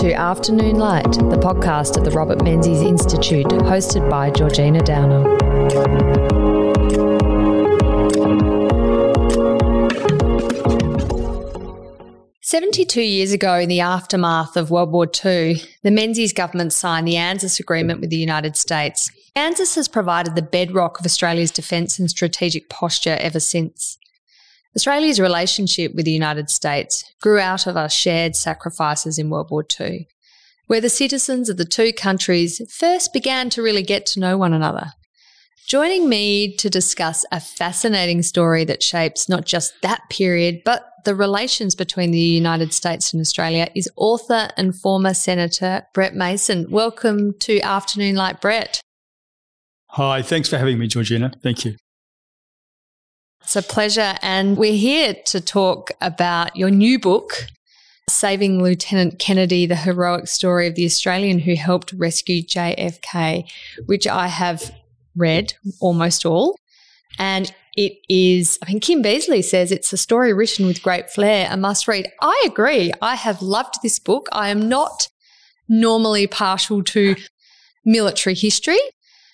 to Afternoon Light, the podcast of the Robert Menzies Institute, hosted by Georgina Downer. "72 years ago, in the aftermath of World War II, the Menzies government signed the ANZUS agreement with the United States. ANZUS has provided the bedrock of Australia's defence and strategic posture ever since. Australia's relationship with the United States grew out of our shared sacrifices in World War II, where the citizens of the two countries first began to really get to know one another. Joining me to discuss a fascinating story that shapes not just that period, but the relations between the United States and Australia is author and former Senator Brett Mason. Welcome to Afternoon Light, Brett. Hi, thanks for having me, Georgina. Thank you. It's a pleasure, and we're here to talk about your new book, Saving Lieutenant Kennedy, the heroic story of the Australian who helped rescue JFK, which I have read almost all. And it is, I mean, Kim Beazley says it's a story written with great flair, a must read. I agree. I have loved this book. I am not normally partial to military history,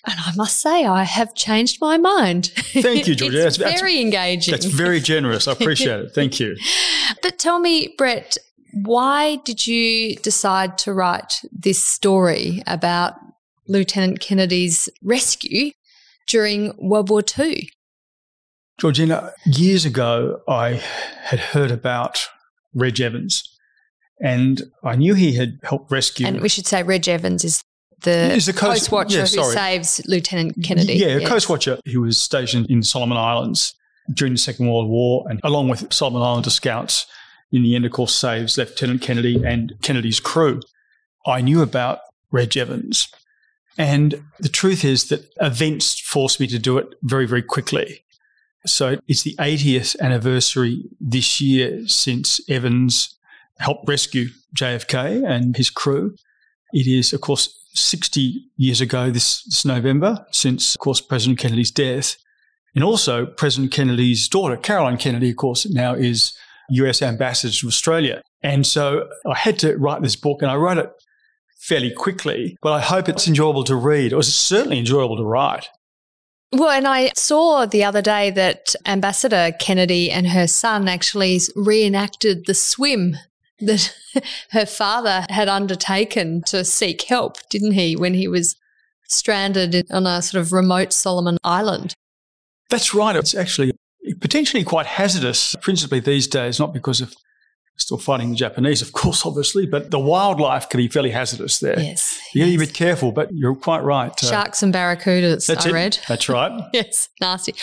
and I must say I have changed my mind. Thank you, Georgia. It's very engaging. That's very generous. I appreciate it. Thank you. But tell me, Brett, why did you decide to write this story about Lieutenant Kennedy's rescue during World War II? Georgina, years ago I had heard about Reg Evans, and I knew he had helped rescue. And we should say Reg Evans is the coast watcher who saves Lieutenant Kennedy. Yeah, a coast watcher who was stationed in the Solomon Islands during the Second World War, and along with Solomon Islander scouts, in the end, of course, saves Lieutenant Kennedy and Kennedy's crew. I knew about Reg Evans, and the truth is that events forced me to do it very, very quickly. So it's the 80th anniversary this year since Evans helped rescue JFK and his crew. It is, of course, 60 years ago this November since, of course, President Kennedy's death. And also President Kennedy's daughter, Caroline Kennedy, of course, now is US ambassador to Australia. And so I had to write this book, and I wrote it fairly quickly, but I hope it's enjoyable to read. It was certainly enjoyable to write. Well, and I saw the other day that Ambassador Kennedy and her son actually reenacted the swim that her father had undertaken to seek help, didn't he, when he was stranded on a sort of remote Solomon Island? That's right. It's actually potentially quite hazardous, principally these days, not because of still fighting the Japanese, of course, obviously, but the wildlife can be fairly hazardous there. Yes. You got to be a bit careful, but you're quite right. Sharks and barracudas, I read. That's right. Yes, nasty.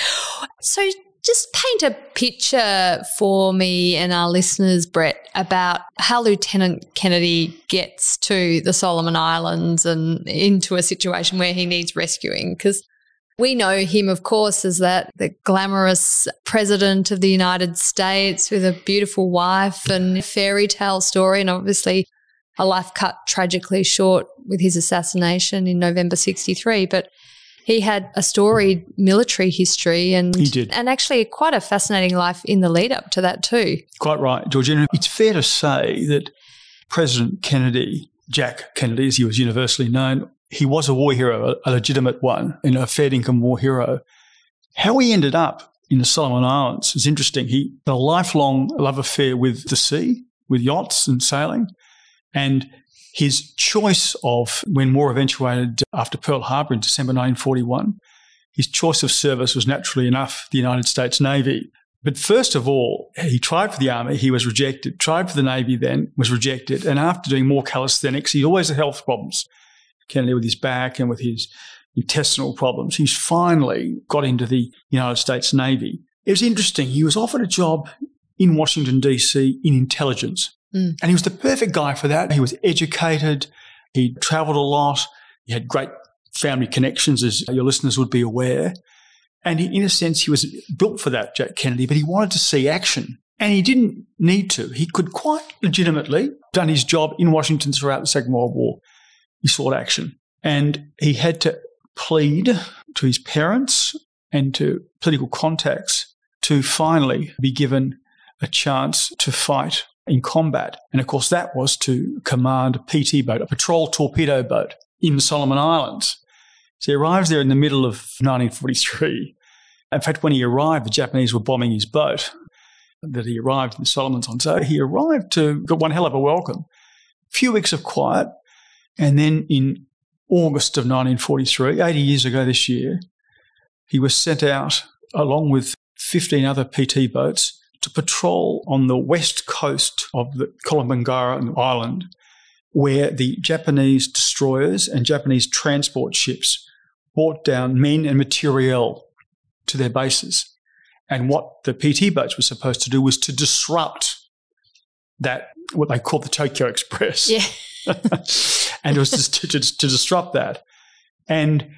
So just paint a picture for me and our listeners, Brett, about how Lieutenant Kennedy gets to the Solomon Islands and into a situation where he needs rescuing, because we know him, of course, as the glamorous president of the United States with a beautiful wife and a fairy tale story, and obviously a life cut tragically short with his assassination in November 1963. But he had a storied military history, and he did, and actually quite a fascinating life in the lead up to that too. Quite right, Georgina. It's fair to say that President Kennedy, Jack Kennedy, as he was universally known, he was a war hero, a legitimate one, and a fair income war hero. How he ended up in the Solomon Islands is interesting. He had a lifelong love affair with the sea, with yachts and sailing, and his choice of, when war eventuated after Pearl Harbor in December 1941, his choice of service was naturally enough the United States Navy. But first of all, he tried for the Army, he was rejected, tried for the Navy then, was rejected, and after doing more calisthenics, he always had health problems. Kennedy with his back and with his intestinal problems. He's finally got into the United States Navy. It was interesting. He was offered a job in Washington, D.C. in intelligence. And he was the perfect guy for that. He was educated. He travelled a lot. He had great family connections, as your listeners would be aware. And in a sense, he was built for that, Jack Kennedy, but he wanted to see action. And he didn't need to. He could quite legitimately done his job in Washington throughout the Second World War. He sought action. And he had to plead to his parents and to political contacts to finally be given a chance to fight in combat. And, of course, that was to command a PT boat, a patrol torpedo boat in the Solomon Islands. So he arrives there in the middle of 1943. In fact, when he arrived, the Japanese were bombing his boat that he arrived in the Solomons on. So he arrived got one hell of a welcome. A few weeks of quiet, and then in August of 1943, 80 years ago this year, he was sent out along with 15 other PT boats to patrol on the west coast of the Kolombangara Island, where the Japanese destroyers and Japanese transport ships brought down men and materiel to their bases. And what the PT boats were supposed to do was to disrupt that, what they call the Tokyo Express. Yeah. And it was just to disrupt that. And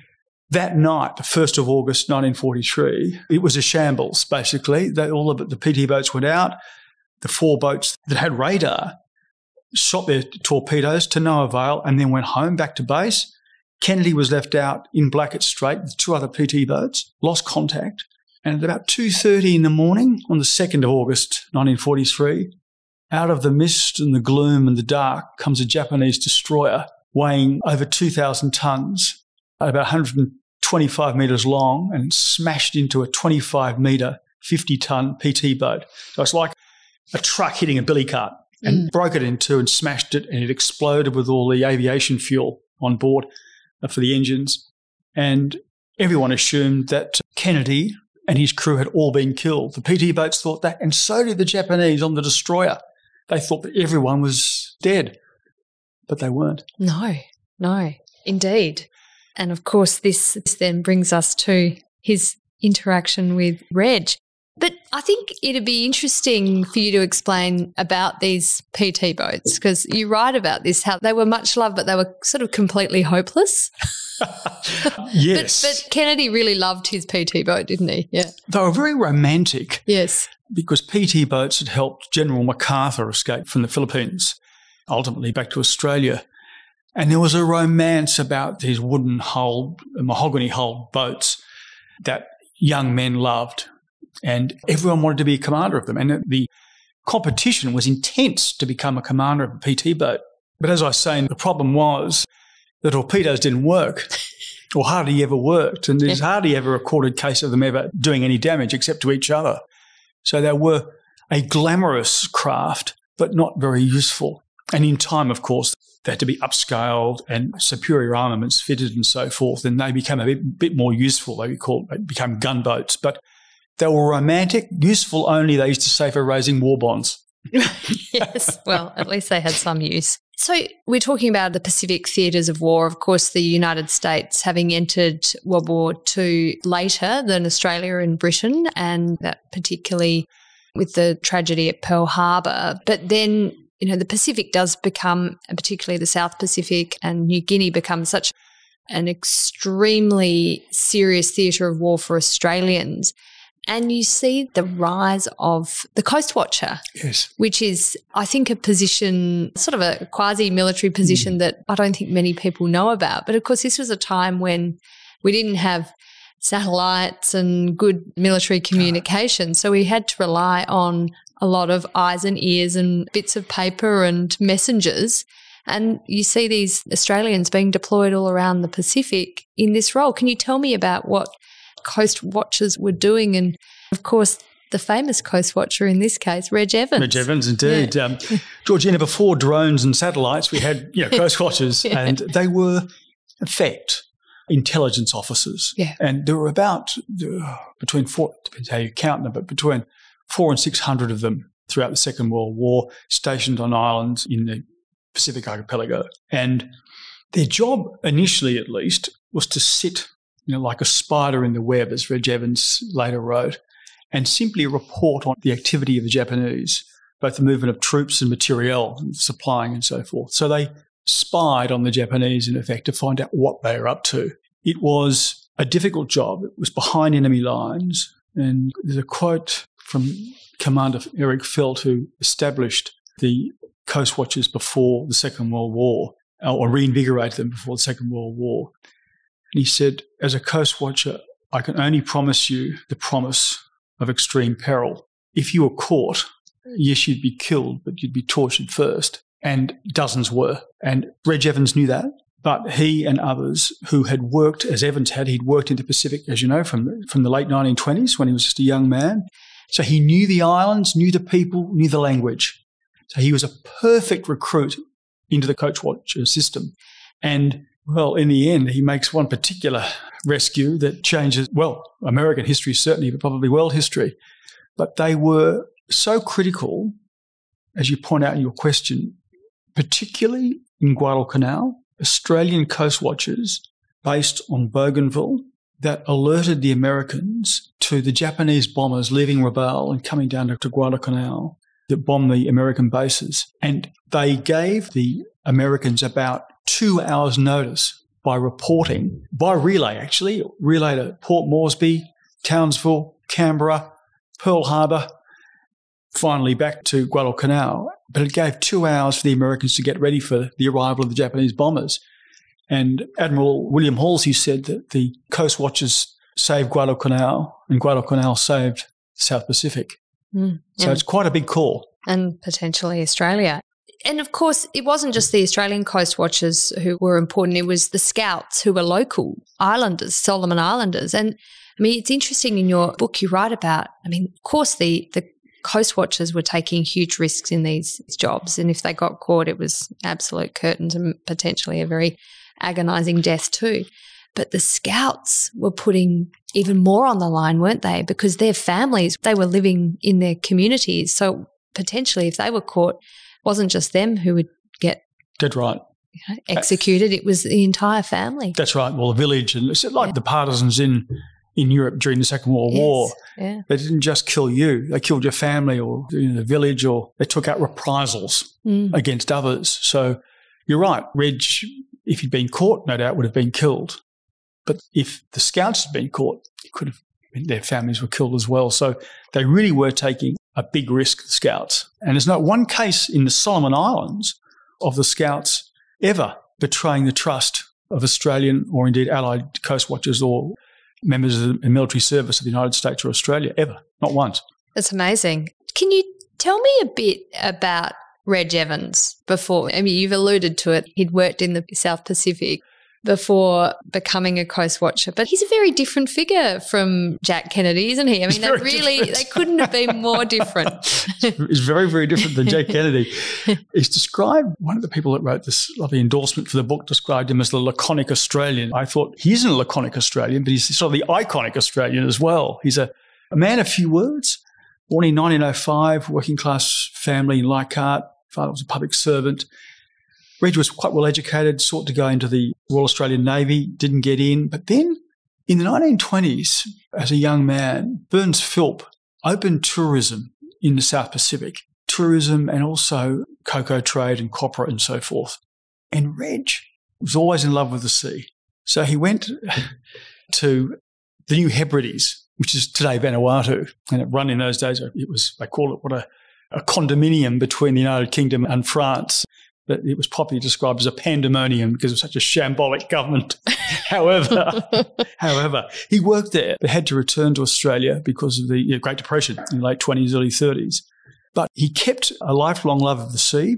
that night, the 1st of August 1943, it was a shambles, basically. All of the PT boats went out. The 4 boats that had radar shot their torpedoes to no avail and then went home back to base. Kennedy was left out in Blackett Strait with 2 other PT boats, lost contact. And at about 2:30 in the morning on the 2nd of August 1943, out of the mist and the gloom and the dark comes a Japanese destroyer weighing over 2,000 tonnes, about 125 metres long, and smashed into a 25-metre, 50-tonne PT boat. So it's like a truck hitting a billy cart, and broke it in two and smashed it, and it exploded with all the aviation fuel on board for the engines. And everyone assumed that Kennedy and his crew had all been killed. The PT boats thought that, and so did the Japanese on the destroyer. They thought that everyone was dead, but they weren't. No, indeed. And of course, this then brings us to his interaction with Reg. But I think it'd be interesting for you to explain about these PT boats, because you write about this, how they were much loved, but they were sort of completely hopeless. Yes. But Kennedy really loved his PT boat, didn't he? Yeah. They were very romantic. Yes. Because PT boats had helped General MacArthur escape from the Philippines, ultimately back to Australia. And there was a romance about these wooden-hulled, mahogany-hulled boats that young men loved. And everyone wanted to be a commander of them. And the competition was intense to become a commander of a PT boat. But as I was saying, the problem was the torpedoes didn't work, or hardly ever worked. And there's hardly ever a recorded case of them ever doing any damage except to each other. So they were a glamorous craft, but not very useful. And in time, of course, they had to be upscaled and superior armaments fitted and so forth. And they became a bit more useful. They became gunboats. But they were romantic, useful only, they used to say, for raising war bonds. Yes, well, at least they had some use. So we're talking about the Pacific theatres of war. Of course, the United States having entered World War II later than Australia and Britain, and that particularly with the tragedy at Pearl Harbor. But then, the Pacific does become, and particularly the South Pacific and New Guinea, become such an extremely serious theatre of war for Australians. And you see the rise of the Coast Watcher, yes, which is, I think, a position, sort of a quasi-military position that I don't think many people know about. But, of course, this was a time when we didn't have satellites and good military communication, so we had to rely on a lot of eyes and ears and bits of paper and messengers. And you see these Australians being deployed all around the Pacific in this role. Can you tell me about what Coast Watchers were doing? And, of course, the famous Coast Watcher in this case, Reg Evans. Reg Evans, indeed. Yeah. Georgina, before drones and satellites, we had Coast Watchers, and they were, in fact, intelligence officers. Yeah. And there were about between four, depends how you count them, but between 400 and 600 of them throughout the Second World War, stationed on islands in the Pacific archipelago. And their job, initially at least, was to sit like a spider in the web, as Reg Evans later wrote, and simply report on the activity of the Japanese, both the movement of troops and materiel, and supplying and so forth. So they spied on the Japanese, in effect, to find out what they were up to. It was a difficult job. It was behind enemy lines. And there's a quote from Commander Eric Felt, who established the Coast Watchers before the Second World War, or reinvigorated them before the Second World War. And he said, as a Coast Watcher, I can only promise you the promise of extreme peril. If you are caught yes, you'd be killed, but you'd be tortured first. And dozens were. And Reg Evans knew that. But he and others who had worked, as Evans had, he'd worked in the Pacific, as you know, from the late 1920s when he was just a young man. So he knew the islands, knew the people, knew the language. So he was a perfect recruit into the Coast Watcher system. And, well, in the end, he makes one particular rescue that changes, well, American history certainly, but probably world history. But they were so critical, as you point out in your question, particularly in Guadalcanal, Australian coast watchers based on Bougainville that alerted the Americans to the Japanese bombers leaving Rabaul and coming down to Guadalcanal that bombed the American bases. And they gave the Americans about 2 hours' notice by reporting, by relay actually, relay to Port Moresby, Townsville, Canberra, Pearl Harbor, finally back to Guadalcanal. But it gave 2 hours for the Americans to get ready for the arrival of the Japanese bombers. And Admiral William Halsey said that the Coast Watchers saved Guadalcanal and Guadalcanal saved the South Pacific. So it's quite a big call. And potentially Australia. And of course, it wasn't just the Australian Coast Watchers who were important. It was the scouts who were local islanders, Solomon Islanders. And I mean, it's interesting in your book you write about, I mean, of course, the Coast Watchers were taking huge risks in these jobs. And if they got caught, it was absolute curtains and potentially a very agonising death too. But the scouts were putting even more on the line, weren't they? Because their families, they were living in their communities. So potentially if they were caught, it wasn't just them who would get dead right. Executed. It was the entire family. That's right. Well, the village, and it's like the partisans in Europe during the Second World War. Yeah. They didn't just kill you. They killed your family or the village, or they took out reprisals against others. So you're right. Reg, if he'd been caught, no doubt would have been killed. But if the scouts had been caught, it could have been, their families were killed as well. So they really were taking a big risk, the scouts. And there's not one case in the Solomon Islands of the scouts ever betraying the trust of Australian or indeed Allied Coast Watchers or members of the military service of the United States or Australia, ever. Not once. That's amazing. Can you tell me a bit about Reg Evans before? I mean, you've alluded to it. He'd worked in the South Pacific before becoming a Coast Watcher, but he's a very different figure from Jack Kennedy, isn't he? I mean, they couldn't have been more different. He's very, very different than Jack Kennedy. He's described, one of the people that wrote this lovely endorsement for the book described him as the laconic Australian. I thought he isn't a laconic Australian, but he's sort of the iconic Australian as well. He's a man of few words, born in 1905, working class family in Leichhardt. Father was a public servant. Reg was quite well educated, sought to go into the Royal Australian Navy, didn't get in. But then in the 1920s, as a young man, Burns Philp opened tourism in the South Pacific, tourism and also cocoa trade and copra and so forth. And Reg was always in love with the sea. So he went to the New Hebrides, which is today Vanuatu. And it run in those days, they call it a condominium between the United Kingdom and France. But it was popularly described as a pandemonium because it was such a shambolic government. However, he worked there but had to return to Australia because of the Great Depression in the late 20s, early 30s. But he kept a lifelong love of the sea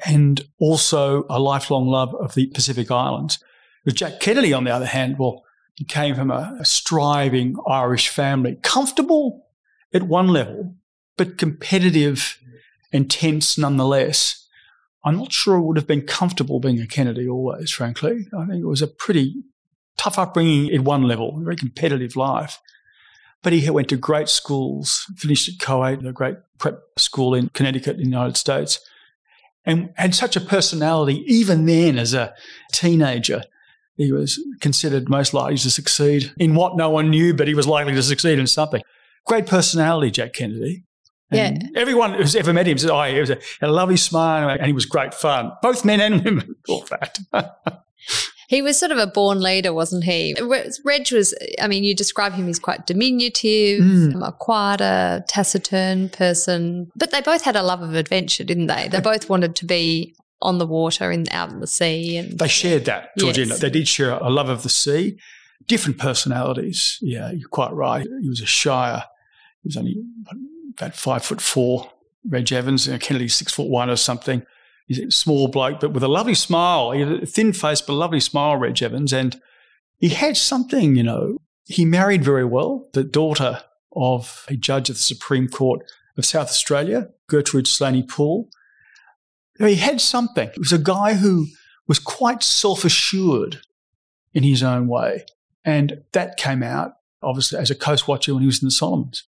and also a lifelong love of the Pacific Islands. With Jack Kennedy, on the other hand, well, he came from a striving Irish family, comfortable at one level, but competitive and tense nonetheless. I'm not sure it would have been comfortable being a Kennedy always, frankly. I think it was a pretty tough upbringing at one level, a very competitive life. But he went to great schools, finished at Co-8, a great prep school in Connecticut in the United States, and had such a personality even then as a teenager. He was considered most likely to succeed in what no one knew, but he was likely to succeed in something. Great personality, Jack Kennedy. And everyone who's ever met him says, he was a lovely smile and he was great fun. Both men and women thought that. He was sort of a born leader, wasn't he? Reg was, I mean, you describe him as quite diminutive, a quieter, taciturn person. But they both had a love of adventure, didn't they? They both wanted to be on the water and out in the sea. And they shared that, Georgina. Yes. They did share a love of the sea. Different personalities. Yeah, you're quite right. He was a shyer. He was only about 5'4", Reg Evans, Kennedy's 6'1" or something. He's a small bloke, but with a lovely smile. He had a thin face, but a lovely smile, Reg Evans. And he had something, He married very well, the daughter of a judge of the Supreme Court of South Australia, Gertrude Slaney Poole. He had something. He was a guy who was quite self-assured in his own way. And that came out, obviously, as a coast watcher when he was in the Solomons.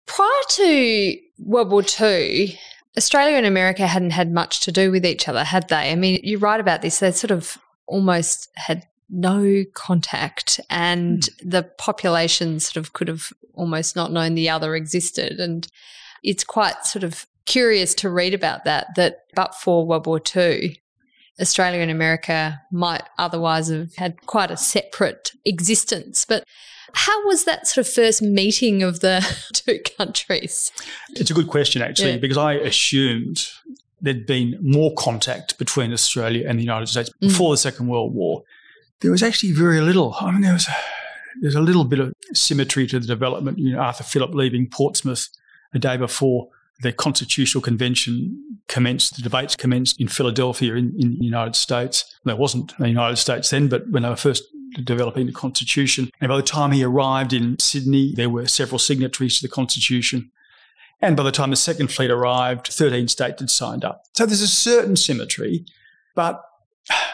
Prior to World War II, Australia and America hadn't had much to do with each other, had they? I mean, you write about this. They sort of almost had no contact, and the population sort of could have almost not known the other existed. And it's quite sort of curious to read about that but for World War II, Australia and America might otherwise have had quite a separate existence. But how was that sort of first meeting of the two countries? It's a good question, actually, because I assumed there'd been more contact between Australia and the United States before the Second World War. There was actually very little. I mean, there's a little bit of symmetry to the development. Arthur Phillip leaving Portsmouth a day before the Constitutional Convention commenced, the debates commenced in Philadelphia in the United States. There wasn't the United States then, but when they were first developing the Constitution. And by the time he arrived in Sydney, there were several signatories to the Constitution. And by the time the Second Fleet arrived, 13 states had signed up. So there's a certain symmetry, but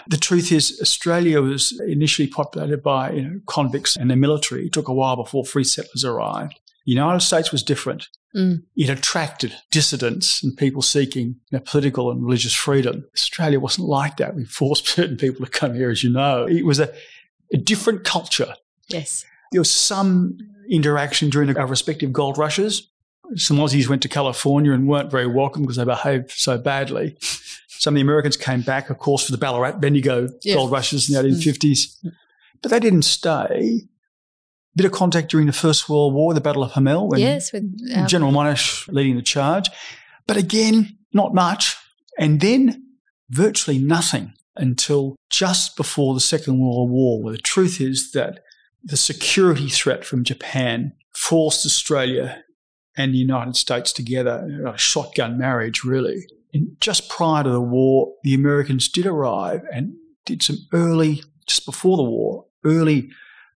the truth is Australia was initially populated by convicts and the military. It took a while before free settlers arrived. The United States was different. It attracted dissidents and people seeking political and religious freedom. Australia wasn't like that. We forced certain people to come here, as you know. It was a different culture. Yes. There was some interaction during our respective gold rushes. Some Aussies went to California and weren't very welcome because they behaved so badly. Some of the Americans came back, of course, for the Ballarat Bendigo gold rushes in the 1850s. But they didn't stay. Bit of contact during the First World War, the Battle of Hamel, when with General Monash leading the charge. But again, not much. And then virtually nothing until just before the Second World War, where the truth is that the security threat from Japan forced Australia and the United States together, a shotgun marriage, really. And just prior to the war, the Americans did arrive and did some just before the war, early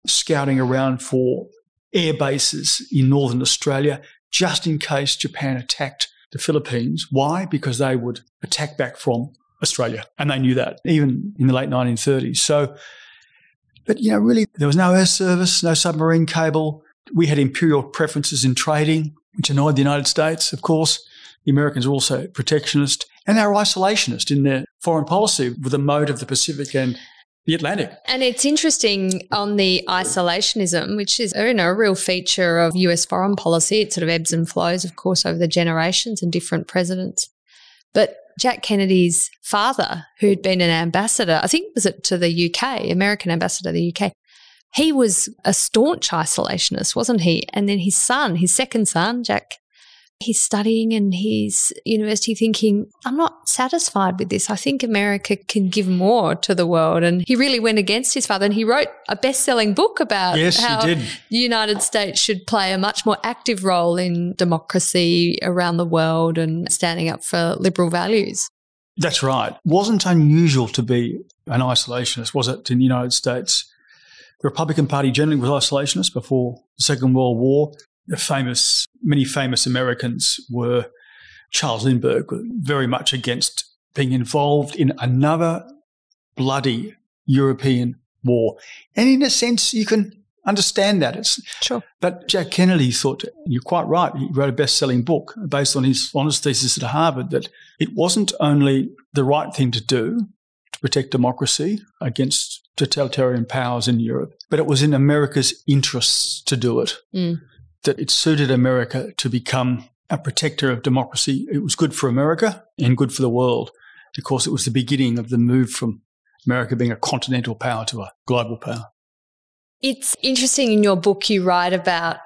scouting around for air bases in northern Australia, just in case Japan attacked the Philippines. Why? Because they would attack back from Australia. And they knew that, even in the late 1930s. So, but, really, there was no air service, no submarine cable. We had imperial preferences in trading, which annoyed the United States, of course. The Americans were also protectionist. And they were isolationist in their foreign policy with a mode of the Pacific and the Atlantic. And it's interesting on the isolationism, which is a real feature of US foreign policy. It sort of ebbs and flows, of course, over the generations and different presidents. But Jack Kennedy's father, who'd been an ambassador, I think was it to the UK, American ambassador to the UK, he was a staunch isolationist, wasn't he? And then his son, his second son, Jack, he's studying in his university thinking, I'm not satisfied with this. I think America can give more to the world. And he really went against his father, and he wrote a best-selling book about how the United States should play a much more active role in democracy around the world and standing up for liberal values. That's right. It wasn't unusual to be an isolationist, was it, in the United States? The Republican Party generally was isolationist before the Second World War. Many famous Americans were Charles Lindbergh, very much against being involved in another bloody European war. And in a sense, you can understand that. Sure. But Jack Kennedy thought, you're quite right, he wrote a best-selling book based on his honours thesis at Harvard, that it wasn't only the right thing to do to protect democracy against totalitarian powers in Europe, but it was in America's interests to do it. That it suited America to become a protector of democracy. It was good for America and good for the world. Of course, it was the beginning of the move from America being a continental power to a global power. It's interesting in your book you write about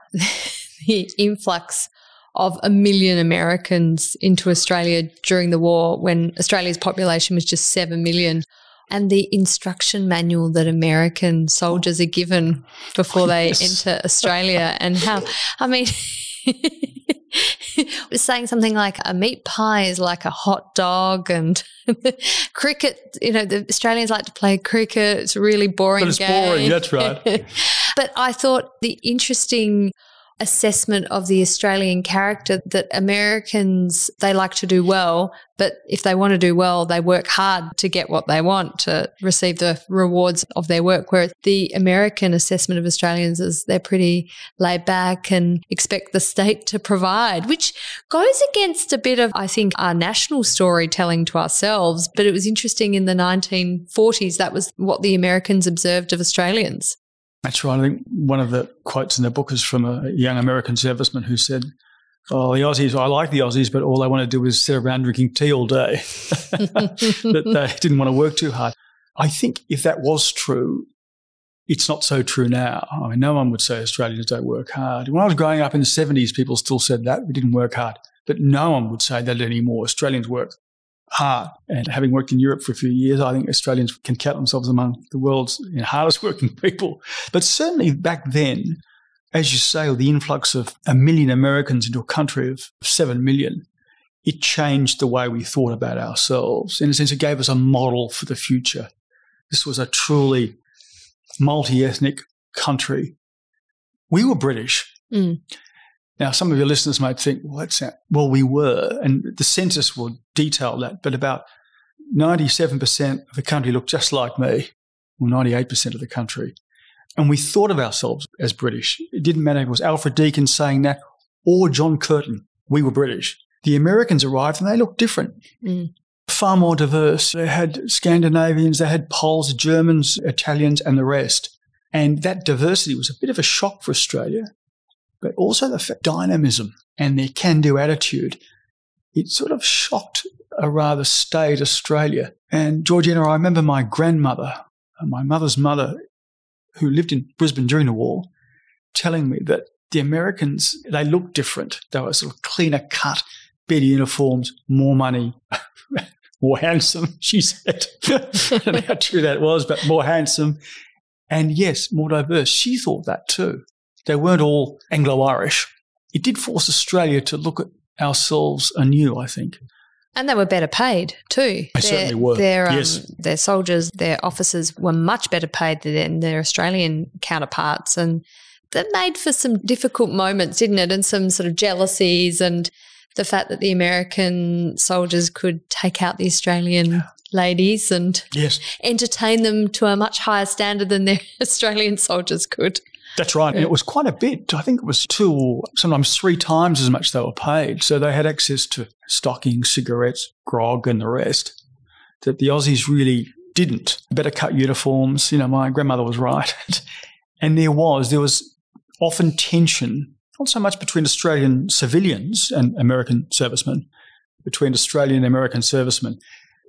the influx of 1 million Americans into Australia during the war when Australia's population was just 7 million. And the instruction manual that American soldiers are given before they enter Australia, and how, was saying something like a meat pie is like a hot dog, and cricket, the Australians like to play cricket. It's a really boring game. But it's boring, that's right. But I thought the interesting assessment of the Australian character that Americans, they like to do well, but if they want to do well, they work hard to get what they want, to receive the rewards of their work, whereas the American assessment of Australians is they're pretty laid back and expect the state to provide, which goes against a bit of, I think, our national storytelling to ourselves. But it was interesting in the 1940s, that was what the Americans observed of Australians. That's right. I think one of the quotes in the book is from a young American serviceman who said, "Oh, the Aussies, I like the Aussies, but all they want to do is sit around drinking tea all day." That they didn't want to work too hard. I think if that was true, it's not so true now. I mean, no one would say Australians don't work hard. When I was growing up in the 70s, people still said that. We didn't work hard. But no one would say that anymore. Australians work hard. And having worked in Europe for a few years, I think Australians can count themselves among the world's hardest working people. But certainly back then, as you say, with the influx of 1 million Americans into a country of 7 million, it changed the way we thought about ourselves. In a sense, it gave us a model for the future. This was a truly multi-ethnic country. We were British. Mm. Now, some of your listeners might think, well, we were, and the census will detail that, but about 97% of the country looked just like me, or 98% of the country. And we thought of ourselves as British. It didn't matter if it was Alfred Deakin saying that or John Curtin. We were British. The Americans arrived and they looked different, far more diverse. They had Scandinavians, they had Poles, Germans, Italians, and the rest. And that diversity was a bit of a shock for Australia. But also the dynamism and their can-do attitude, it sort of shocked a rather staid Australia. And Georgina, I remember my grandmother, my mother's mother, who lived in Brisbane during the war, telling me that the Americans, they looked different. They were sort of cleaner cut, better uniforms, more money, more handsome, she said. I don't know how true that was, but more handsome. And yes, more diverse. She thought that too. They weren't all Anglo-Irish. It did force Australia to look at ourselves anew, I think. And they were better paid too. They certainly were, yes. Their soldiers, their officers were much better paid than their Australian counterparts. And that made for some difficult moments, didn't it? And some sort of jealousies, and the fact that the American soldiers could take out the Australian ladies and entertain them to a much higher standard than their Australian soldiers could. That's right. And it was quite a bit. I think it was 2 or sometimes 3 times as much they were paid. So they had access to stocking, cigarettes, grog and the rest that the Aussies really didn't. Better cut uniforms. My grandmother was right. And there was often tension, not so much between Australian civilians and American servicemen, between Australian and American servicemen.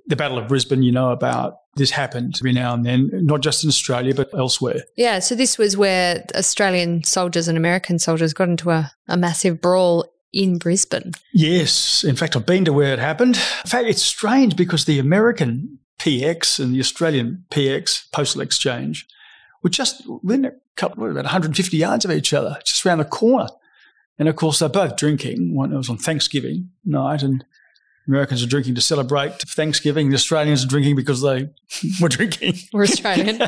The Battle of Brisbane, about, this happened every now and then, not just in Australia but elsewhere. Yeah, so this was where Australian soldiers and American soldiers got into a massive brawl in Brisbane. Yes. In fact, I've been to where it happened. In fact, it's strange because the American PX and the Australian PX, Postal Exchange, were just within about 150 yards of each other, just around the corner. And, of course, they're both drinking. One was on Thanksgiving night, and Americans are drinking to celebrate Thanksgiving. The Australians are drinking because they were drinking. We're Australian.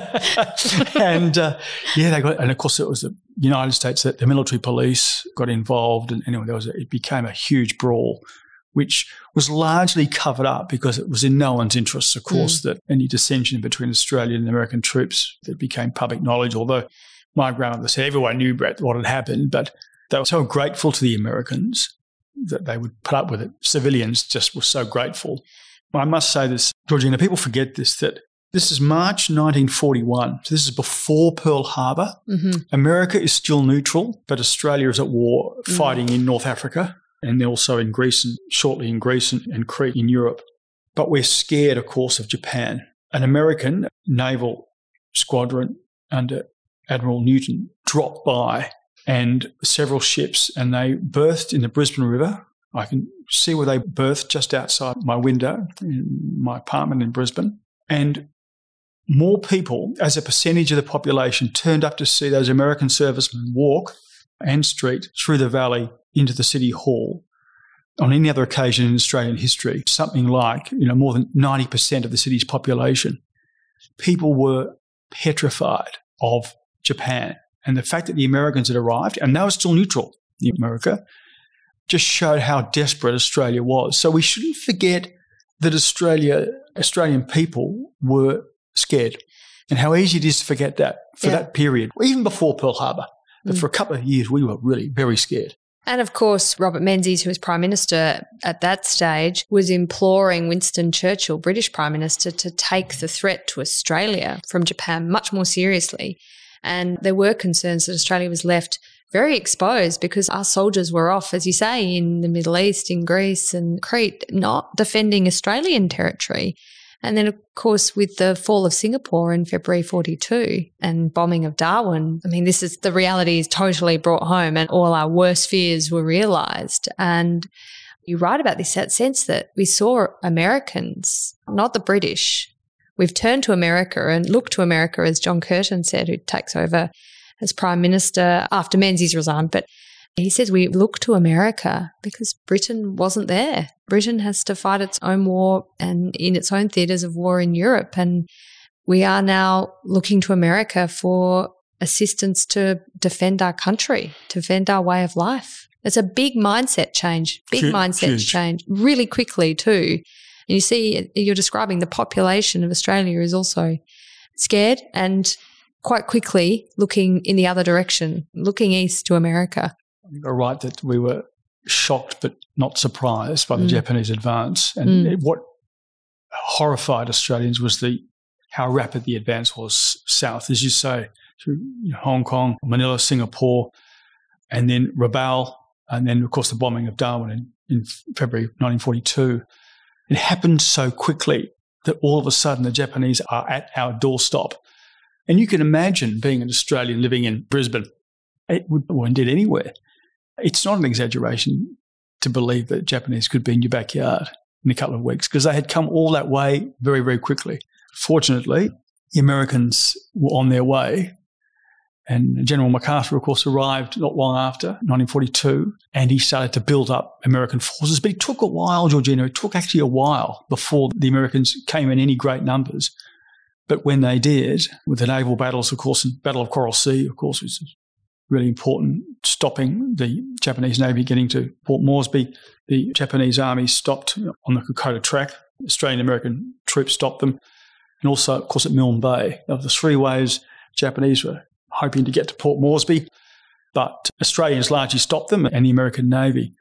And, and of course it was the United States that the military police got involved. And anyway, it became a huge brawl, which was largely covered up because it was in no one's interests, of course, that any dissension between Australian and American troops that became public knowledge, although my grandmother said everyone knew what had happened, but they were so grateful to the Americans that they would put up with it. Civilians just were so grateful. I must say this, Georgina, people forget this, that this is March 1941. So this is before Pearl Harbor. Mm-hmm. America is still neutral, but Australia is at war fighting in North Africa and also in Greece and shortly in Greece and Crete in Europe. But we're scared, of course, of Japan. An American naval squadron under Admiral Newton dropped by and several ships, and they berthed in the Brisbane River. I can see where they berthed just outside my window in my apartment in Brisbane. And more people, as a percentage of the population, turned up to see those American servicemen walk and street through the valley into the City Hall. on any other occasion in Australian history, something like, more than 90% of the city's population, people were petrified of Japan. And the fact that the Americans had arrived, and they were still neutral in America, just showed how desperate Australia was. So we shouldn't forget that Australian people were scared, and how easy it is to forget that for that period, even before Pearl Harbor. But for a couple of years, we were really very scared. And of course, Robert Menzies, who was Prime Minister at that stage, was imploring Winston Churchill, British Prime Minister, to take the threat to Australia from Japan much more seriously. And there were concerns that Australia was left very exposed because our soldiers were off, as you say, in the Middle East, in Greece and Crete, not defending Australian territory. And then, of course, with the fall of Singapore in February 42 and bombing of Darwin, the reality is totally brought home and all our worst fears were realised. And you write about this, that sense that we saw Americans, not the British. We've turned to America and looked to America, as John Curtin said, who takes over as Prime Minister after Menzies resigned. But he says we look to America because Britain wasn't there. Britain has to fight its own war and in its own theatres of war in Europe. And we are now looking to America for assistance to defend our country, to defend our way of life. It's a big mindset change, change really quickly too. And you see, you're describing the population of Australia is also scared and quite quickly looking in the other direction, looking east to America. You're right that we were shocked but not surprised by the Japanese advance. And what horrified Australians was how rapid the advance was south, as you say, through Hong Kong, Manila, Singapore, and then Rabaul, and then, of course, the bombing of Darwin in February 1942. It happened so quickly that all of a sudden the Japanese are at our doorstep. And you can imagine being an Australian living in Brisbane, or indeed anywhere. It's not an exaggeration to believe that Japanese could be in your backyard in a couple of weeks because they had come all that way very, very quickly. Fortunately, the Americans were on their way, and General MacArthur, of course, arrived not long after, 1942, and he started to build up American forces. But it took a while, Georgina. It took actually a while before the Americans came in any great numbers. But when they did, with the naval battles, of course, and Battle of Coral Sea, of course, was really important, stopping the Japanese Navy getting to Port Moresby. The Japanese Army stopped on the Kokoda track. Australian-American troops stopped them. And also, of course, at Milne Bay. Of the three ways, Japanese were hoping to get to Port Moresby, but Australians largely stopped them and the American Navy.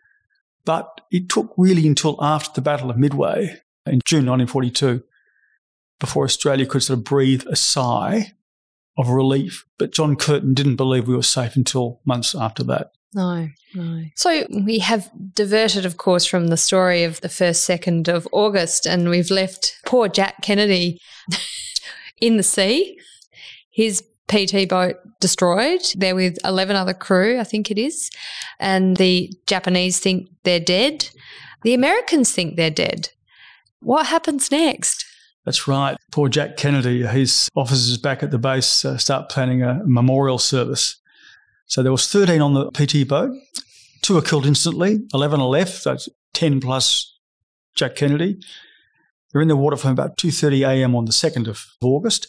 But it took really until after the Battle of Midway in June 1942 before Australia could sort of breathe a sigh of relief. But John Curtin didn't believe we were safe until months after that. No. So we have diverted, of course, from the story of the 1st, 2nd of August, and we've left poor Jack Kennedy in the sea. His PT boat destroyed. They're with 11 other crew, I think it is. And the Japanese think they're dead. The Americans think they're dead. What happens next? That's right. Poor Jack Kennedy, his officers back at the base start planning a memorial service. So there was 13 on the PT boat. 2 were killed instantly. 11 are left. That's 10 plus Jack Kennedy. They're in the water from about 2:30 a.m. on the 2nd of August.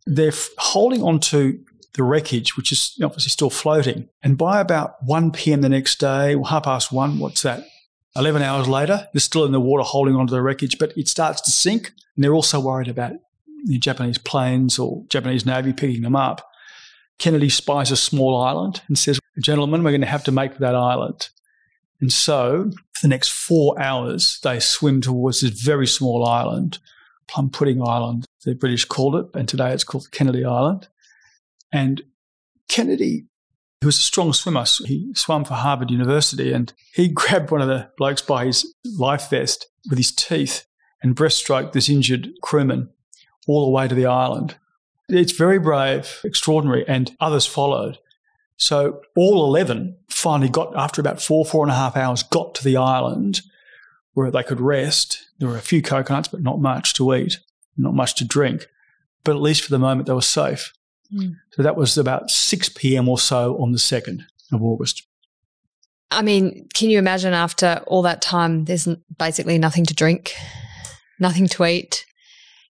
They're holding on to the wreckage, which is obviously still floating. And by about 1 p.m. the next day, or 1:30, what's that? 11 hours later, they're still in the water holding onto the wreckage, but it starts to sink. And they're also worried about the Japanese planes or Japanese Navy picking them up. Kennedy spies a small island and says, "Gentlemen, we're going to have to make that island." And so for the next 4 hours, they swim towards this very small island, Plum Pudding Island, the British called it, and today it's called Kennedy Island. And Kennedy, who was a strong swimmer, he swam for Harvard University, and he grabbed one of the blokes by his life vest with his teeth and breaststroked this injured crewman all the way to the island. It's very brave, extraordinary, and others followed. So all 11 finally got, after about 4.5 hours, got to the island where they could rest. There were a few coconuts, but not much to eat, not much to drink. But at least for the moment, they were safe. So that was about 6 p.m. or so on the 2nd of August. I mean, can you imagine after all that time, there's basically nothing to drink, nothing to eat.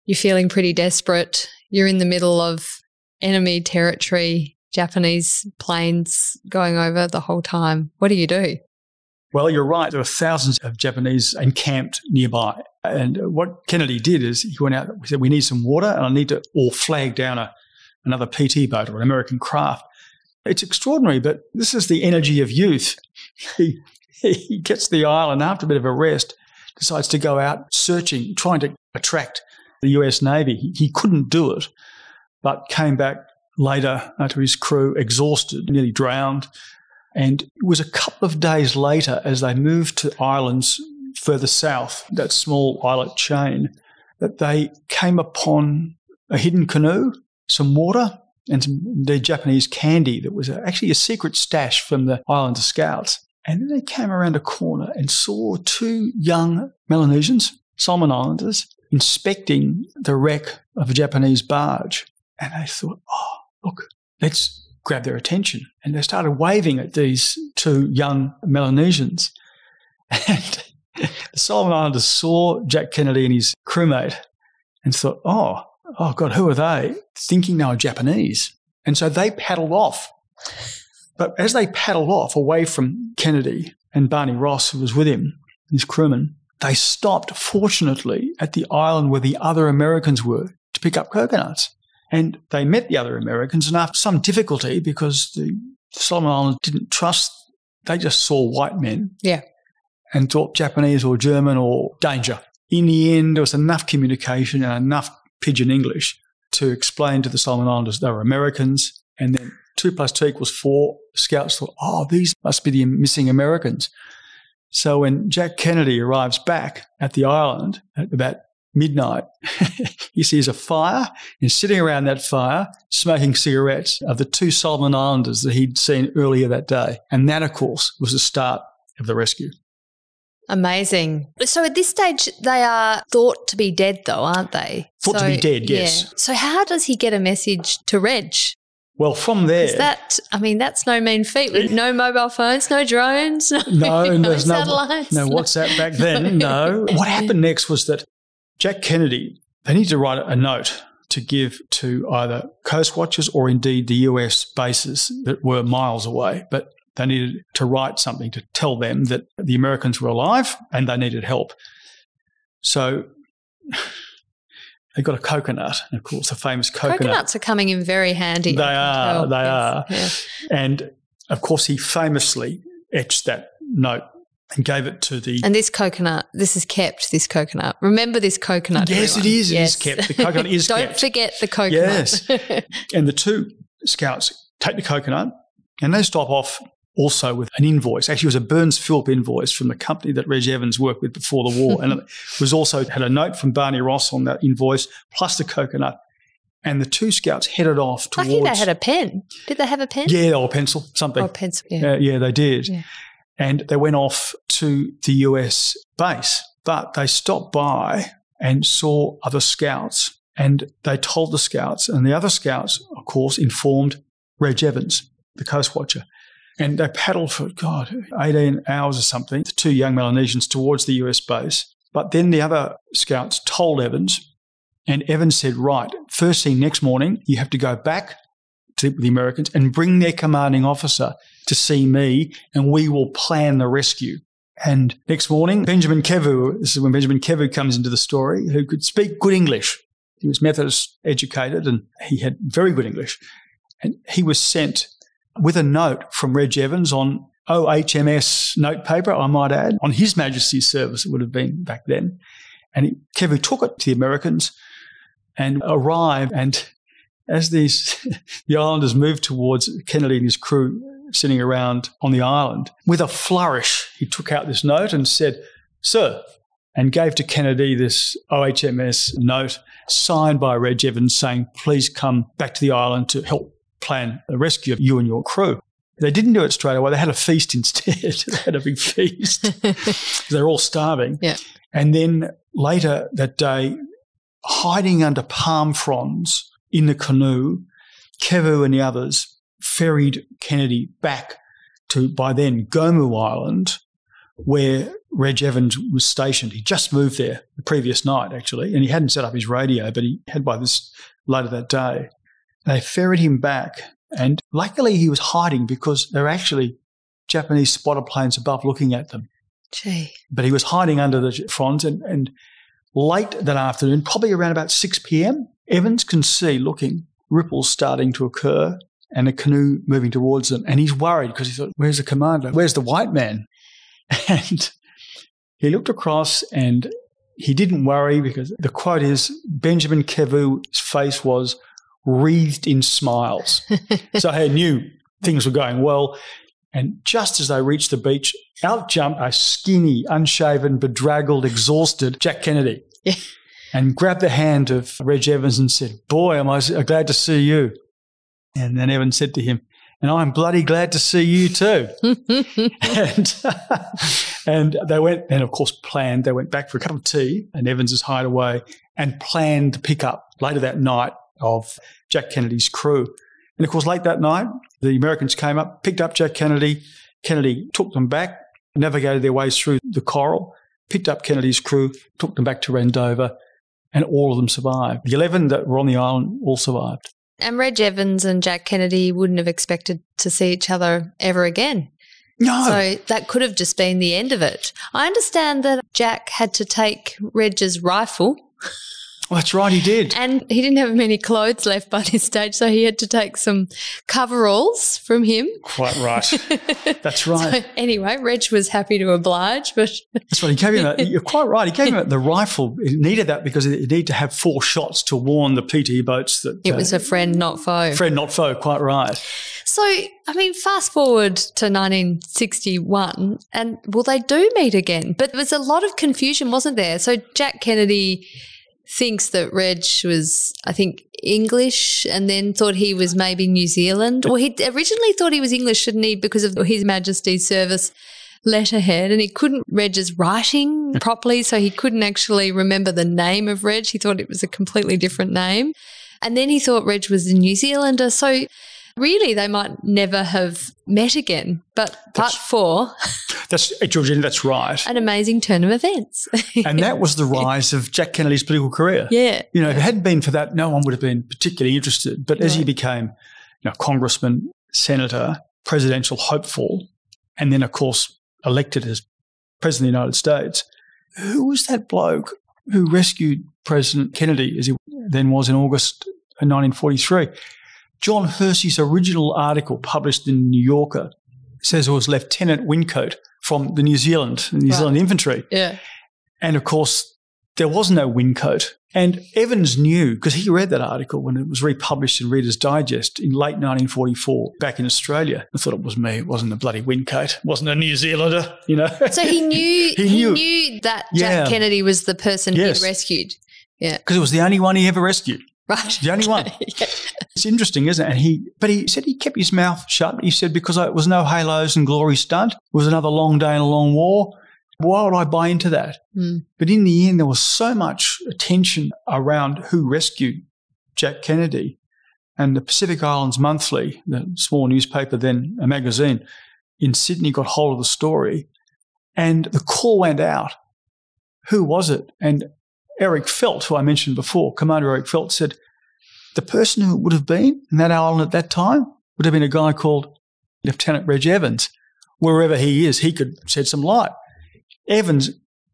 You're feeling pretty desperate. You're in the middle of enemy territory, Japanese planes going over the whole time. What do you do? Well, you're right. There were thousands of Japanese encamped nearby. And what Kennedy did is he went out and said, we need some water and I need to all flag down another PT boat or an American craft. It's extraordinary, but this is the energy of youth. He gets to the island after a bit of a rest, decides to go out searching, trying to attract the US Navy. He couldn't do it, but came back later to his crew exhausted, nearly drowned. And it was a couple of days later, as they moved to islands further south, that small islet chain, that they came upon a hidden canoe, some water, and the Japanese candy that was actually a secret stash from the Islander scouts. And then they came around a corner and saw two young Melanesians, Solomon Islanders, inspecting the wreck of a Japanese barge. And they thought, oh, look, let's grab their attention. And they started waving at these two young Melanesians. And the Solomon Islanders saw Jack Kennedy and his crewmate and thought, oh, God, who are they? Thinking they were Japanese. And so they paddled off. But as they paddled off away from Kennedy and Barney Ross, who was with him, his crewman, they stopped, fortunately, at the island where the other Americans were to pick up coconuts. And they met the other Americans, and after some difficulty, because the Solomon Islands didn't trust, they just saw white men. Yeah. And thought Japanese or German or danger. In the end, there was enough communication and enough pidgin English to explain to the Solomon Islanders they were Americans, and then 2 + 2 = 4. Scouts thought, oh, these must be the missing Americans. So when Jack Kennedy arrives back at the island at about midnight, he sees a fire and sitting around that fire smoking cigarettes of the 2 Solomon Islanders that he'd seen earlier that day. And that, of course, was the start of the rescue. Amazing. So at this stage, they are thought to be dead though, aren't they? Thought to be dead, yes. Yeah. So how does he get a message to Reg? Well, from there... that's no mean feat. With no mobile phones, no drones, no there's satellites. No WhatsApp back then, no. What happened next was that Jack Kennedy, they needed to write a note to give to either Coast Watchers or indeed the US bases that were miles away. But they needed to write something to tell them that the Americans were alive and they needed help. So they got a coconut, of course, a famous coconut. Coconuts are coming in very handy. They are. Yeah. And, of course, he famously etched that note and gave it to the... And this coconut, this is kept, this coconut. Remember this coconut, Yes, everyone. it is. Yes. It is kept. The coconut is Don't kept. forget the coconut. Yes. And the 2 scouts take the coconut and they stop off also with an invoice. Actually, it was a Burns Philp invoice from the company that Reg Evans worked with before the war. And it was also had a note from Barney Ross on that invoice, plus the coconut. And the 2 scouts headed off towards... I think they had a pen. Did they have a pen? Yeah, or pencil, something. Oh, pencil, yeah. Yeah, they did. Yeah. And they went off to the US base. But they stopped by and saw other scouts. And they told the scouts. And the other scouts, of course, informed Reg Evans, the Coast Watcher. And they paddled for, 18 hours or something, the 2 young Melanesians towards the US base. But then the other scouts told Evans, and Evans said, right, first thing next morning, you have to go back to the Americans and bring their commanding officer to see me, and we will plan the rescue. And next morning, Benjamin Kevu, this is when Benjamin Kevu comes into the story, who could speak good English. He was Methodist educated and he had very good English. And he was sent with a note from Reg Evans on OHMS notepaper, I might add, on His Majesty's service, it would have been back then. And Kevu took it to the Americans and arrived. And as the islanders moved towards Kennedy and his crew sitting around on the island, with a flourish, he took out this note and said, "Sir," and gave to Kennedy this OHMS note signed by Reg Evans saying, "Please come back to the island to help plan the rescue of you and your crew." They didn't do it straight away. They had a feast instead. They had a big feast. They're all starving. Yeah. And then later that day, hiding under palm fronds in the canoe, Kevu and the others ferried Kennedy back to, by then, Gomu Island, where Reg Evans was stationed. He just moved there the previous night, actually, and he hadn't set up his radio, but he had by this later that day. They ferried him back, and luckily he was hiding because there were actually Japanese spotter planes above looking at them. Gee. But he was hiding under the fronds, and late that afternoon, probably around about 6 p.m., Evans can see, looking, ripples starting to occur and a canoe moving towards them. And he's worried because he thought, where's the commander? Where's the white man? And he looked across and he didn't worry because the quote is, Benjamin Kevu's face was wreathed in smiles. So he knew things were going well. And just as they reached the beach, out jumped a skinny, unshaven, bedraggled, exhausted Jack Kennedy and grabbed the hand of Reg Evans and said, boy, am I glad to see you. And then Evans said to him, and I'm bloody glad to see you too. and they went, and of course planned, they went back for a cup of tea in Evans's hideaway and planned the pickup later that night of Jack Kennedy's crew. And of course, late that night, the Americans came up, picked up Jack Kennedy. Kennedy took them back, navigated their ways through the coral, picked up Kennedy's crew, took them back to Rendover, and all of them survived. The 11 that were on the island all survived. And Reg Evans and Jack Kennedy wouldn't have expected to see each other ever again. No. So that could have just been the end of it. I understand that Jack had to take Reg's rifle. Well, that's right, he did. And he didn't have many clothes left by this stage, so he had to take some coveralls from him. Quite right. That's right. So anyway, Reg was happy to oblige, but that's right. He gave him you're quite right. He gave him the rifle. He needed that because it needed to have 4 shots to warn the PT boats that it was a friend, not foe. Friend, not foe. Quite right. So, I mean, fast forward to 1961, and well, they do meet again, but there was a lot of confusion, wasn't there? So Jack Kennedy thinks that Reg was, I think, English and then thought he was maybe New Zealand. Well, he originally thought he was English, shouldn't he, because of His Majesty's Service letterhead, and he couldn't read his writing properly, so he couldn't actually remember the name of Reg. He thought it was a completely different name. And then he thought Reg was a New Zealander, so really they might never have met again. But Georgina, that's right. An amazing turn of events. And that was the rise of Jack Kennedy's political career. Yeah. You know, if it hadn't been for that, no one would have been particularly interested. But as he became, congressman, senator, presidential hopeful, and then, of course, elected as president of the United States, who was that bloke who rescued President Kennedy, as he then was in August 1943? John Hersey's original article published in New Yorker says it was Lieutenant Wincote from the New Zealand Infantry. Yeah. And, of course, there was no Wincote. And Evans knew, because he read that article when it was republished in Reader's Digest in late 1944 back in Australia. I thought it was me. It wasn't a bloody Wincote. It wasn't a New Zealander, So he knew he knew that Jack Kennedy was the person he'd rescued. Yeah. Because it was the only one he ever rescued. Right. The only one. Yeah. It's interesting, isn't it? But he said he kept his mouth shut. He said, because it was no halos and glory stunt. It was another long day and a long war. Why would I buy into that? Mm. But in the end, there was so much attention around who rescued Jack Kennedy. And the Pacific Islands Monthly, the small newspaper, then a magazine in Sydney, got hold of the story. And the call went out. Who was it? And Eric Felt, who I mentioned before, Commander Eric Felt, said the person who it would have been in that island at that time would have been a guy called Lieutenant Reg Evans. Wherever he is, he could shed some light. Evans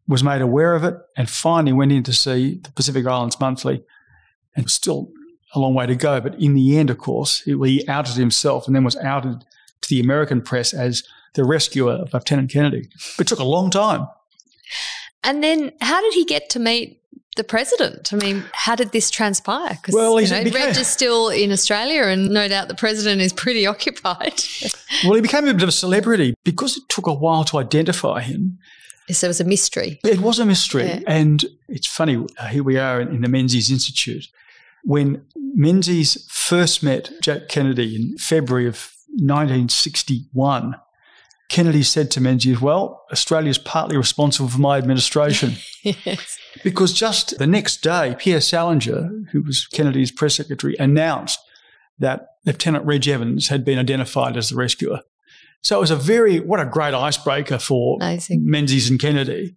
was made aware of it and finally went in to see the Pacific Islands Monthly, and still a long way to go. But in the end, of course, he outed himself and then was outed to the American press as the rescuer of Lieutenant Kennedy. But it took a long time. And then how did he get to meet the president? I mean, how did this transpire? Because Reg is still in Australia and no doubt the president is pretty occupied. Well, he became a bit of a celebrity because it took a while to identify him. So it was a mystery. It was a mystery. Yeah. And it's funny, here we are in the Menzies Institute. When Menzies first met Jack Kennedy in February of 1961, Kennedy said to Menzies, well, Australia's partly responsible for my administration. Yes. Because just the next day, Pierre Salinger, who was Kennedy's press secretary, announced that Lieutenant Reg Evans had been identified as the rescuer. So it was what a great icebreaker for Menzies and Kennedy.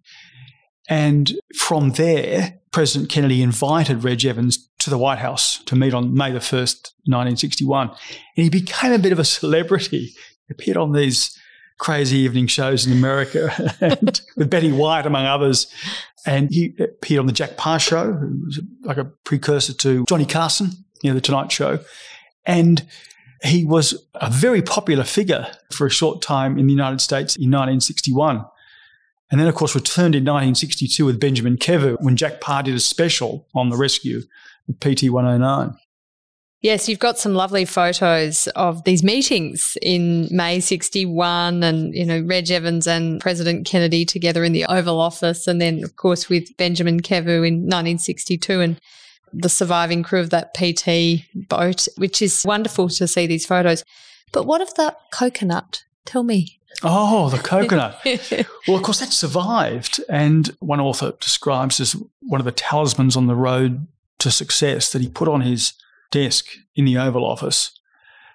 And from there, President Kennedy invited Reg Evans to the White House to meet on May the 1st, 1961. And he became a bit of a celebrity. He appeared on these crazy evening shows in America and with Betty White, among others. And he appeared on the Jack Paar Show, who was like a precursor to Johnny Carson, the Tonight Show. And he was a very popular figure for a short time in the United States in 1961. And then, of course, returned in 1962 with Benjamin Kevu when Jack Paar did a special on the rescue of PT-109. Yes, you've got some lovely photos of these meetings in May 61 and, Reg Evans and President Kennedy together in the Oval Office, and then, of course, with Benjamin Kevu in 1962 and the surviving crew of that PT boat, which is wonderful to see these photos. But what of the coconut? Tell me. Oh, the coconut. Well, of course, that survived. And one author describes as one of the talismans on the road to success that he put on his desk in the Oval Office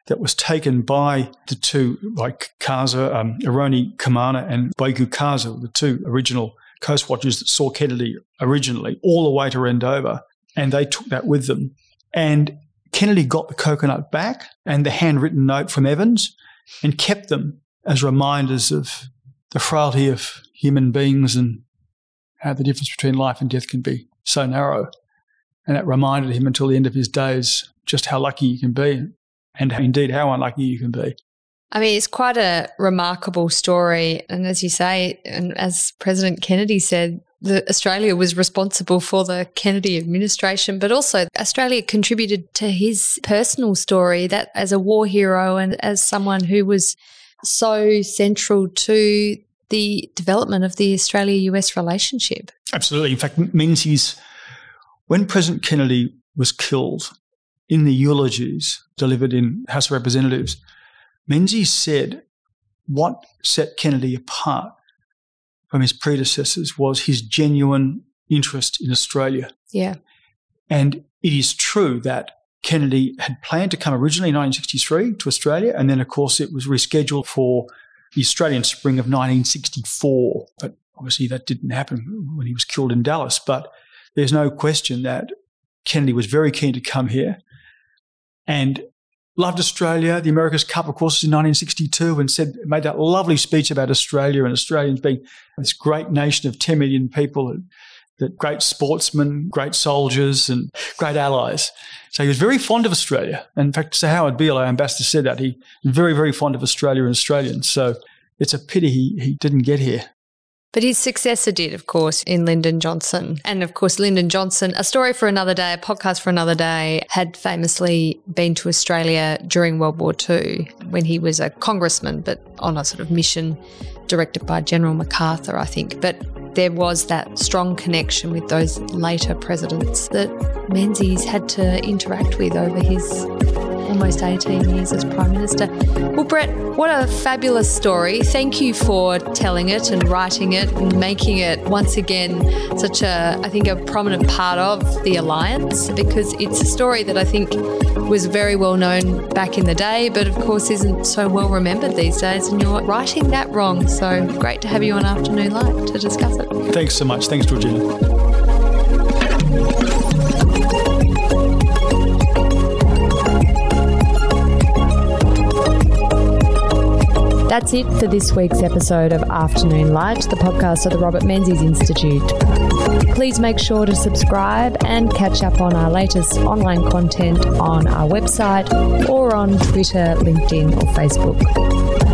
that was taken by the two, like Kaza, Aroni Kamana and Boigu Kaza, the two original Coast Watchers that saw Kennedy originally, all the way to Rendover. And they took that with them. And Kennedy got the coconut back and the handwritten note from Evans and kept them as reminders of the frailty of human beings and how the difference between life and death can be so narrow. And that reminded him until the end of his days just how lucky you can be and indeed how unlucky you can be. I mean, it's quite a remarkable story. And as you say, and as President Kennedy said, Australia was responsible for the Kennedy administration, but also Australia contributed to his personal story, that as a war hero and as someone who was so central to the development of the Australia-US relationship. Absolutely. In fact, Menzies, when President Kennedy was killed, in the eulogies delivered in House of Representatives, Menzies said what set Kennedy apart from his predecessors was his genuine interest in Australia. Yeah. And it is true that Kennedy had planned to come originally in 1963 to Australia, and then, of course, it was rescheduled for the Australian spring of 1964. But obviously that didn't happen when he was killed in Dallas. But there's no question that Kennedy was very keen to come here and loved Australia. The America's Cup, of course, in 1962, and made that lovely speech about Australia and Australians being this great nation of 10 million people, that great sportsmen, great soldiers, and great allies. So he was very fond of Australia. In fact, Sir Howard Beale, our ambassador, said that he was very, very fond of Australia and Australians. So it's a pity he didn't get here. But his successor did, of course, in Lyndon Johnson. And, of course, Lyndon Johnson, a story for another day, a podcast for another day, had famously been to Australia during World War II when he was a congressman, but on a sort of mission directed by General MacArthur, I think. But there was that strong connection with those later presidents that Menzies had to interact with over his almost 18 years as Prime Minister. Well, Brett, what a fabulous story. Thank you for telling it and writing it and making it once again such a prominent part of the Alliance, because it's a story that I think was very well known back in the day, but of course isn't so well remembered these days, and you're righting that wrong. So great to have you on Afternoon Light to discuss it. Thanks so much. Thanks, Georgina. That's it for this week's episode of Afternoon Light, the podcast of the Robert Menzies Institute. Please make sure to subscribe and catch up on our latest online content on our website or on Twitter, LinkedIn or Facebook.